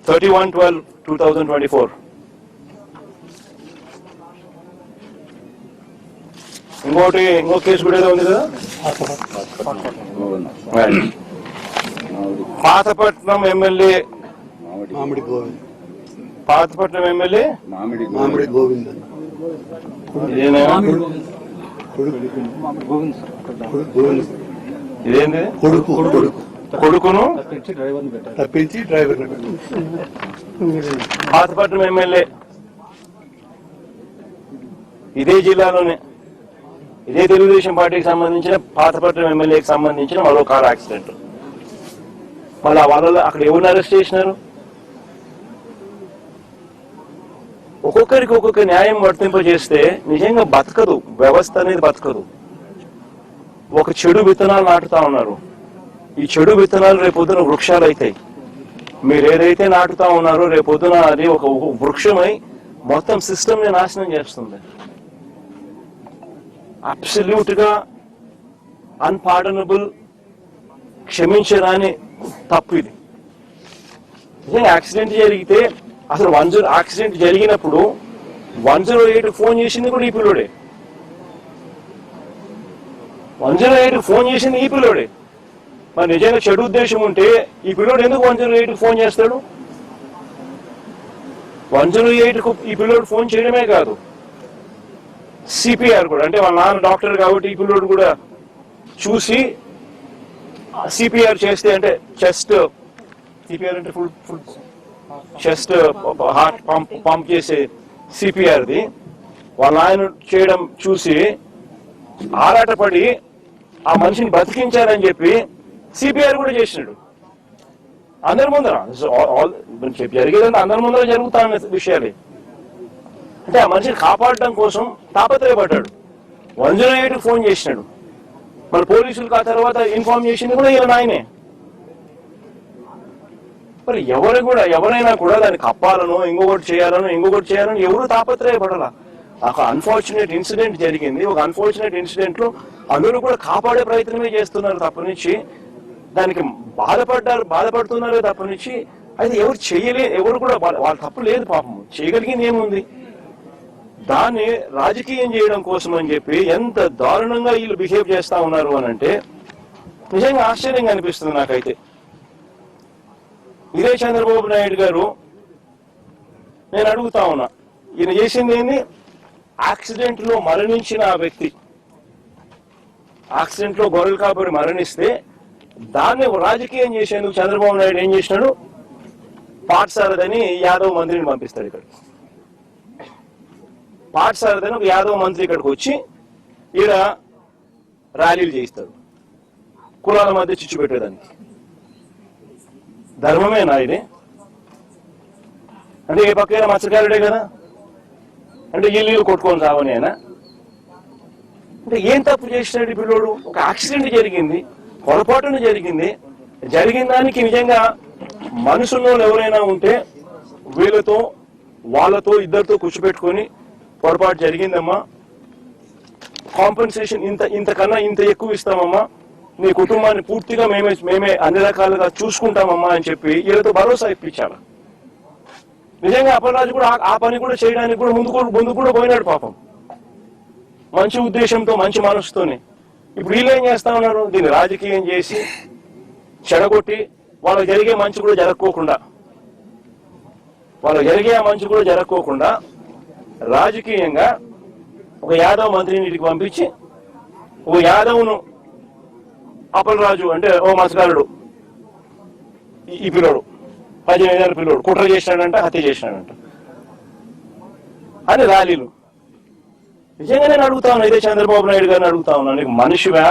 31/12/2024. ఇంకో కేసు కూడా ఏదో ఉంది కదా, పాతపట్నం ఎమ్మెల్యే మామిడి గోవింద్ ఇదేంది కొడుకును తప్పించి డ్రైవర్ పాతపట్నం ఎమ్మెల్యే ఇదే జిల్లాలోనే ఇదే తెలుగుదేశం పార్టీకి సంబంధించిన పాతపట్నం ఎమ్మెల్యేకి సంబంధించిన మరో కార్ యాక్సిడెంట్. మళ్ళీ వాళ్ళలో అక్కడ ఎవరిని అరెస్ట్ చేసినారు? ఒక్కొక్కరికి ఒక్కొక్క న్యాయం వర్తింపజేస్తే నిజంగా బతకదు, వ్యవస్థ అనేది బతకదు. ఒక చెడు విత్తనాలు నాటుతా ఉన్నారు. ఈ చెడు విత్తనాలు రేపొద్దున వృక్షాలు అవుతాయి. మీరు ఏదైతే నాటుతా ఉన్నారో రేపొద్దున అది ఒక వృక్షమై మొత్తం సిస్టమ్ ని నాశనం చేస్తుంది. అబ్సల్యూట్ గా అన్పార్డనబుల్, క్షమించరాని తప్పు ఇది. నిజంగా యాక్సిడెంట్ జరిగితే అసలు యాక్సిడెంట్ జరిగినప్పుడు 108 ఫోన్ చేసింది కూడా ఈ పిల్లోడే. 108 ఫోన్ చేసింది ఈ పిల్లోడే. మరి నిజంగా చెడు ఉద్దేశం ఉంటే ఈ పిల్లోడు ఎందుకు 108 ఫోన్ చేస్తాడు? 108కు ఈ పిల్లోడు ఫోన్ చేయడమే కాదు, సిపిఆర్ కూడా, అంటే వాళ్ళ నాన్న డాక్టర్ కాబట్టి ఈ పిల్లోడు కూడా చూసి సిపిఆర్ చేస్తే, అంటే చెస్ట్ సిపిఆర్ అంటే ఫుల్ చెస్ట్ హార్ట్ పంప్ చేసే సిపిఆర్ది వాళ్ళ ఆయన చేయడం చూసి ఆరాటపడి ఆ మనిషిని బతికించారని చెప్పి సిపిఆర్ కూడా చేసినాడు అందరి ముందర. జరిగేదంటే అందరి ముందర జరుగుతా ఉన్న విషయాలే. అంటే ఆ మనిషిని కాపాడటం కోసం తాపత్రయపడ్డాడు. 108 ఫోన్ చేసినాడు. మరి పోలీసులకు ఆ తర్వాత ఇన్ఫార్మ్ చేసింది కూడా ఈయన ఆయనే. మరి ఎవరైనా కూడా దాన్ని కప్పాలనో ఇంకొకటి చేయాలనో ఎవరు తాపత్రయపడాల. ఒక అన్ఫార్చునేట్ ఇన్సిడెంట్ జరిగింది. ఒక అన్ఫార్చునేట్ ఇన్సిడెంట్ లో అందరూ కూడా కాపాడే ప్రయత్నమే చేస్తున్నారు తప్పనిచ్చి, దానికి బాధపడుతున్నారే తప్పనిచ్చి అయితే ఎవరు కూడా వాళ్ళ తప్పు లేదు. పాపం చేయగలిగింది ఏముంది? దాన్ని రాజకీయం చేయడం కోసం అని చెప్పి ఎంత దారుణంగా వీళ్ళు బిహేవ్ చేస్తా ఉన్నారు అని అంటే నిజంగా ఆశ్చర్యంగా అనిపిస్తుంది నాకైతే. ఇదే చంద్రబాబు నాయుడు గారు, నేను అడుగుతా ఉన్నా, ఈయన చేసింది ఏంది? యాక్సిడెంట్ లో మరణించిన ఆ వ్యక్తి, యాక్సిడెంట్ లో గొర్రెలు కాపరి మరణిస్తే దాన్ని రాజకీయం చేసేందుకు చంద్రబాబు నాయుడు ఏం చేసినాడు? పాఠశాలదని యాదవ్ మంత్రిని పంపిస్తాడు. ఇక్కడ పాఠశాలదని ఒక యాదవ్ మంత్రి ఇక్కడికి వచ్చి ఈడ ర్యాలీలు చేయిస్తాడు, కులాల మధ్య చిచ్చు పెట్టేదానికి. ధర్మమేనా ఇది? అంటే ఏ పక్కైనా మత్స్యకారుడే కదా, అంటే ఇల్లు కొట్టుకొని సావని ఆయన. అంటే ఏం తప్పు చేసినాడు ఈ పిల్లోడు? ఒక యాక్సిడెంట్ జరిగింది, పొరపాటున జరిగింది. జరిగిన దానికి నిజంగా మనసులో ఎవరైనా ఉంటే వాళ్ళతో ఇద్దరితో కూర్చోబెట్టుకొని పొరపాటు జరిగిందమ్మా, కాంపెన్సేషన్ ఇంతకన్నా ఇంత ఎక్కువ ఇస్తామమ్మా, నీ కుటుంబాన్ని పూర్తిగా మేమే అన్ని రకాలుగా చూసుకుంటామమ్మా అని చెప్పి వీళ్ళతో భరోసా ఇప్పించాలి. నిజంగా అప్పలరాజు కూడా ఆ పని కూడా చేయడానికి కూడా ముందు కూడా పోయినాడు పాపం, మంచి ఉద్దేశంతో, మంచి మనసుతోనే. ఇప్పుడు వీళ్ళు ఏం చేస్తా ఉన్నారు? దీన్ని రాజకీయం చేసి చెడగొట్టి వాళ్ళకి జరిగే మంచి కూడా జరగకోకుండా రాజకీయంగా ఒక యాదవ్ మంత్రిని ఇంటికి పంపించి ఒక యాదవ్ను అప్పలరాజు అంటే ఓ మత్స్యకారుడు ఈ పిల్లోడు 15 ఏళ్ళ పిల్లోడు కుట్ర చేసినాడంట, హత్య చేసినాడంట అని ర్యాలీలు. నిజంగా నేను అడుగుతా ఉన్నా, ఇదే చంద్రబాబు నాయుడు గారిని అడుగుతా ఉన్నా, నీకు మనిషివా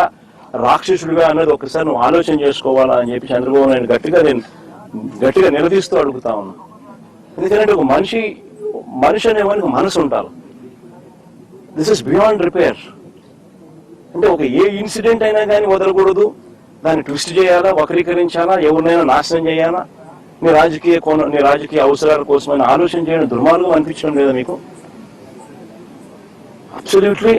రాక్షసుడివా అన్నది ఒకసారి నువ్వు ఆలోచన చేసుకోవాలా అని చెప్పి చంద్రబాబు నాయుడు గట్టిగా నిలదీస్తూ అడుగుతా ఉన్నా. ఎందుకంటే ఒక మనిషి అనేవానికి మనసు ఉండాలి. This is beyond repair. అంటే ఒక ఏ ఇన్సిడెంట్ అయినా కానీ వదలకూడదు, దాన్ని ట్విస్ట్ చేయాలా, వక్రీకరించాలా, ఎవరినైనా నాశనం చేయాలా, నీ రాజకీయ అవసరాల కోసమైనా ఆలోచన చేయడం దుర్మార్గం అనిపించడం లేదా మీకు? Absolutely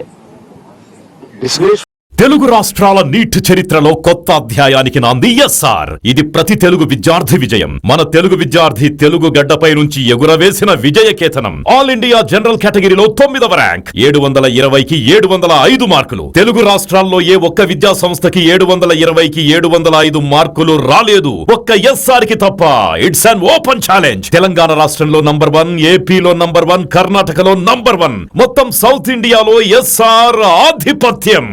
disgrace. తెలుగు రాష్ట్రాల నీట్ చరిత్రలో కొత్త అధ్యాయానికి నాంది ఎస్ఆర్. ఇది ప్రతి తెలుగు విద్యార్థి విజయం. మన తెలుగు విద్యార్థి తెలుగు గడ్డపై నుంచి ఎగురవేసిన విజయకేతనం. ఆల్ ఇండియా జనరల్ కేటగిరీలో 9వ ర్యాంక్, 720కి 705 మార్కులు. తెలుగు రాష్ట్రాల్లో ఏ ఒక్క విద్యా సంస్థకి 720కి 705 మార్కులు రాలేదు, ఒక్క ఎస్ఆర్ కి తప్ప. It's an open challenge. Telangana రాష్ట్రంలో నంబర్ 1, ఏపీలో నంబర్ 1, కర్ణాటకలో నంబర్ 1, మొత్తం సౌత్ ఇండియాలో ఎస్ఆర్ ఆధిపత్యం.